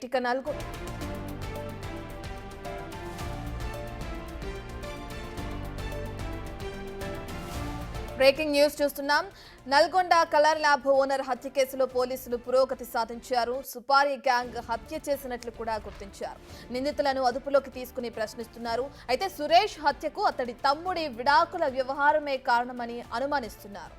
ఇక breaking news చూస్తున్నాం. Nalgonda colour lab owner హత్య కేసులో పోలీసులు పురోగతి సాధించారు. సుపారీ గ్యాంగ్ హత్య చేసినట్లు కూడా గుర్తించారు. నిందితులను అదుపులోకి తీసుకుని ప్రశ్నిస్తున్నారు. అయితే సురేష్ హత్యకు అతడి తమ్ముడి విడాకుల వ్యవహారమే కారణమని అనుమానిస్తున్నారు.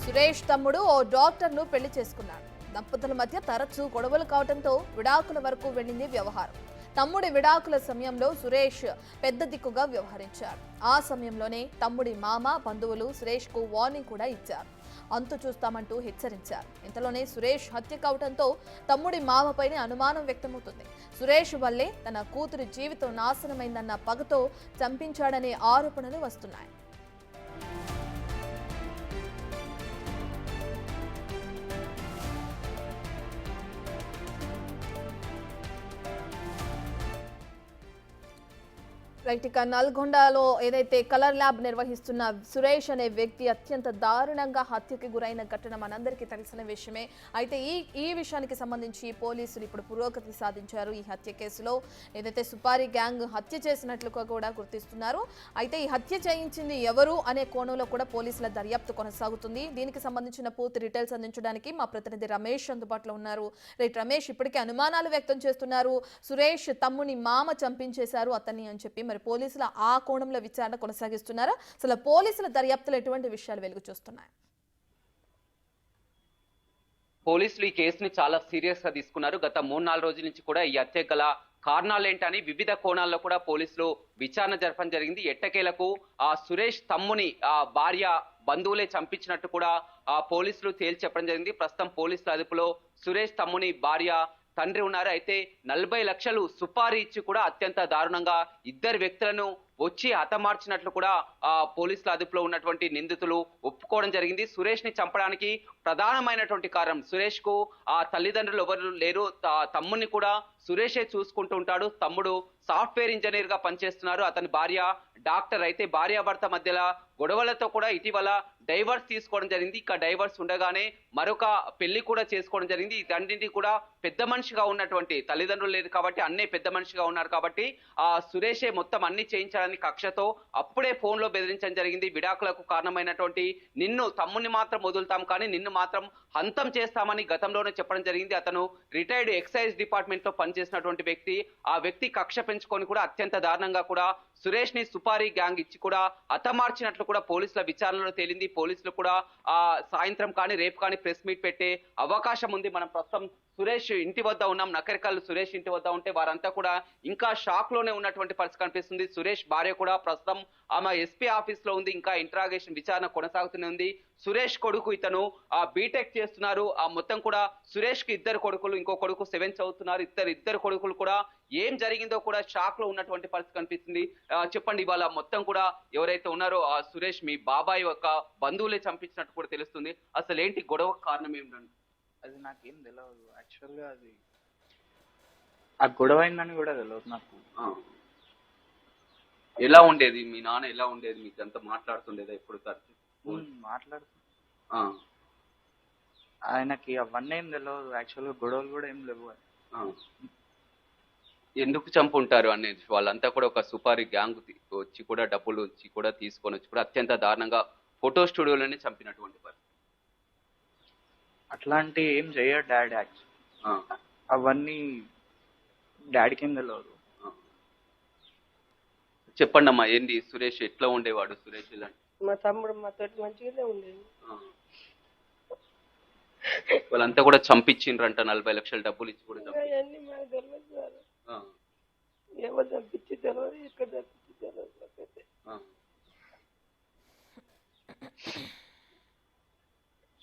సురేష్ తమ్ముడు ఓ డాక్టర్ను పెళ్లి చేసుకున్నాడు. దంపతుల మధ్య తరచూ గొడవలు కావడంతో విడాకుల వరకు వెళ్లింది వ్యవహారం. తమ్ముడి విడాకుల సమయంలో సురేష్ పెద్ద దిక్కుగా వ్యవహరించారు. ఆ సమయంలోనే తమ్ముడి మామ బంధువులు సురేష్ కు వార్నింగ్ కూడా ఇచ్చారు. అంతు చూస్తామంటూ హెచ్చరించారు. ఇంతలోనే సురేష్ హత్య కావడంతో తమ్ముడి మామపైనే అనుమానం వ్యక్తమవుతుంది. సురేష్ వల్లే తన కూతురి జీవితం నాశనమైందన్న పగతో చంపించాడనే ఆరోపణలు వస్తున్నాయి. రైట్, ఇక నల్గొండలో ఏదైతే కలర్ ల్యాబ్ నిర్వహిస్తున్న సురేష్ అనే వ్యక్తి అత్యంత దారుణంగా హత్యకి గురైన ఘటన మనందరికీ తెలిసిన విషయమే. అయితే ఈ విషయానికి సంబంధించి పోలీసులు ఇప్పుడు పురోగతి సాధించారు. ఈ హత్య కేసులో ఏదైతే సుపారీ గ్యాంగ్ హత్య చేసినట్లుగా కూడా గుర్తిస్తున్నారు. అయితే ఈ హత్య చేయించింది ఎవరు అనే కోణంలో కూడా పోలీసుల దర్యాప్తు కొనసాగుతుంది. దీనికి సంబంధించిన పూర్తి డీటెయిల్స్ అందించడానికి మా ప్రతినిధి రమేష్ అందుబాటులో ఉన్నారు. రైట్ రమేష్, ఇప్పటికే అనుమానాలు వ్యక్తం చేస్తున్నారు. సురేష్ తమ్ముని మామ చంపించేశారు అతన్ని అని చెప్పి. మరి పోలీసులు ఆ కోణంలో విచారణ కొనసాగిస్తున్నారా? అసలు పోలీసుల దర్యాప్తులో ఎటువంటి విషయాలు వెలుగు చూస్తున్నాయి? పోలీసులు ఈ కేసుని చాలా సీరియస్ గా తీసుకున్నారు. గత 3-4 రోజుల నుంచి కూడా ఈ హత్య గల కారణాలేంటని వివిధ కోణాల్లో కూడా పోలీసులు విచారణ జరపడం జరిగింది. ఎట్టకేలకు ఆ సురేష్ తమ్ముని భార్య బంధువులే చంపించినట్టు కూడా పోలీసులు తేల్చి చెప్పడం జరిగింది. ప్రస్తుతం పోలీసుల అదుపులో సురేష్ తమ్ముని భార్య తండ్రి ఉన్నారు. అయితే 40 లక్షలు సుపారీ ఇచ్చి కూడా అత్యంత దారుణంగా ఇద్దరు వ్యక్తులను వచ్చి హతమార్చినట్లు కూడా పోలీసుల అదుపులో ఉన్నటువంటి నిందితులు ఒప్పుకోవడం జరిగింది. సురేష్ ని చంపడానికి ప్రధానమైనటువంటి కారణం, సురేష్ కు తల్లిదండ్రులు ఎవరు లేరు. తమ్ముని కూడా సురేషే చూసుకుంటూ ఉంటాడు. తమ్ముడు సాఫ్ట్వేర్ ఇంజనీర్ గా పనిచేస్తున్నారు. అతని భార్య డాక్టర్. అయితే భార్యాభర్త మధ్యలో గొడవలతో కూడా ఇటీవల డైవర్స్ తీసుకోవడం జరిగింది. ఇక డైవర్స్ ఉండగానే మరొక పెళ్లి కూడా చేసుకోవడం జరిగింది. ఇదన్నింటి కూడా పెద్ద మనిషిగా ఉన్నటువంటి తల్లిదండ్రులు లేదు కాబట్టి అన్నే పెద్ద మనిషిగా ఉన్నారు కాబట్టి సురేషే మొత్తం అన్ని చేయించడానికి కక్షతో అప్పుడే ఫోన్ లో బెదిరించడం జరిగింది. విడాకులకు కారణమైనటువంటి నిన్ను తమ్ముని మాత్రం వదులుతాం కానీ నిన్ను మాత్రం హంతం చేస్తామని గతంలోనే చెప్పడం జరిగింది. అతను రిటైర్డ్ ఎక్సైజ్ డిపార్ట్మెంట్ లో పనిచేసినటువంటి వ్యక్తి. ఆ వ్యక్తి కక్ష పెంచుకొని కూడా అత్యంత దారుణంగా కూడా సురేష్ ని సుపారీ గ్యాంగ్ ఇచ్చి కూడా హతమార్చినట్లు కూడా పోలీసుల విచారణలో తేలింది. పోలీసులు కూడా సాయంత్రం కానీ రేపు కానీ ప్రెస్ మీట్ పెట్టే అవకాశం ఉంది. మనం ప్రస్తుతం సురేష్ ఇంటి వద్ద ఉన్నాం. నకరికల్ సురేష్ ఇంటి వద్ద ఉంటే వారంతా కూడా ఇంకా షాక్ లోనే ఉన్నటువంటి పరిస్థితి కనిపిస్తుంది. సురేష్ భార్య కూడా ప్రస్తుతం ఆమె ఎస్పీ ఆఫీస్ లో ఉంది. ఇంకా ఇంట్రాగేషన్ విచారణ కొనసాగుతూనే ఉంది. సురేష్ కొడుకు ఇతను బీటెక్ చేస్తున్నారు. మొత్తం కూడా సురేష్ కి ఇద్దరు కొడుకులు, ఇంకో కొడుకు 7th చదువుతున్నారు. ఇద్దరు కొడుకులు కూడా ఏం జరిగిందో కూడా షాక్ లో ఉన్నటువంటి పరిస్థితి కనిపిస్తుంది. చెప్పండి, ఇవాళ మొత్తం కూడా ఎవరైతే ఉన్నారో సురేష్ మీ బాబాయ్ యొక్క బంధువులే చంపించినట్టు కూడా తెలుస్తుంది. అసలు ఏంటి గొడవ కారణం ఏమిటండి? అది నాకేం తెలియదు. యాక్చువల్గా అది ఆ గొడవ అయిందని కూడా తెలియదు నాకు. ఎలా ఉండేది మీ నాన్న? ఎలా ఉండేది? మీకు అంతా మాట్లాడుతుండేదా ఎప్పుడు తరచు? మాట్లాడుతూ ఆయనకి అవన్నీ ఏం తెలియదు. యాక్చువల్గా గొడవలు కూడా ఏం లేవు. ఎందుకు చంపుంటారు అనేది, వాళ్ళంతా కూడా ఒక సుపారీ గ్యాంగ్ వచ్చి కూడా డబ్బులు వచ్చి కూడా తీసుకొని వచ్చి కూడా అత్యంత దారుణంగా ఫోటో స్టూడియోలోనే చంపినటువంటి పరిస్థితి. అట్లాంటి ఏం చేయడు డాడీ. అవన్నీ డాడీకి ఏం తెలియదు. చెప్పండి అమ్మా, ఏంది సురేష్ ఎట్లా ఉండేవాడు? సురేష్ ఇలాంటి మా తమ్ముడు మాతోటి మంచిగానే ఉండేది. వాళ్ళంతా కూడా చంపించిండ్రంట. 40 లక్షల డబ్బులు ఇచ్చి కూడా అవన్నీ మాకు తెలియదు సార్. ఎవరు చంపించి తెలియదు, ఎక్కడ చంపించి తెలియదు.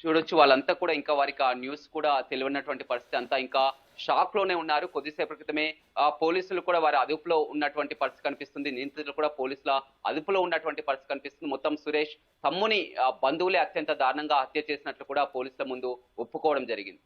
చూడొచ్చు, వాళ్ళంతా కూడా ఇంకా వారికి ఆ న్యూస్ కూడా తెలియనటువంటి పరిస్థితి. అంతా ఇంకా షాక్ లోనే ఉన్నారు. కొద్దిసేపటి క్రితమే పోలీసులు కూడా వారి అదుపులో ఉన్నటువంటి పరిస్థితి కనిపిస్తుంది. నిందితులు కూడా పోలీసుల అదుపులో ఉన్నటువంటి పరిస్థితి కనిపిస్తుంది. మొత్తం సురేష్ తమ్ముని బంధువులే అత్యంత దారుణంగా హత్య చేసినట్లు కూడా పోలీసుల ముందు ఒప్పుకోవడం జరిగింది.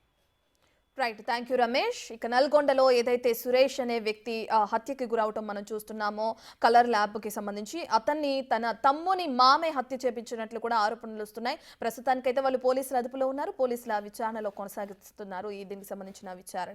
Right, thank you Ramesh. ఇక నల్గొండలో ఏదైతే సురేష్ అనే వ్యక్తి హత్యకి గురవటం మనం చూస్తున్నామో కలర్ ల్యాబ్కి సంబంధించి, అతన్ని తన తమ్ముని మామే హత్య చేపించినట్లు కూడా ఆరోపణలు వస్తున్నాయి. ప్రస్తుతానికైతే వాళ్ళు పోలీసుల అదుపులో ఉన్నారు. పోలీసుల విచారణలో కొనసాగిస్తున్నారు దీనికి సంబంధించిన విచారణ.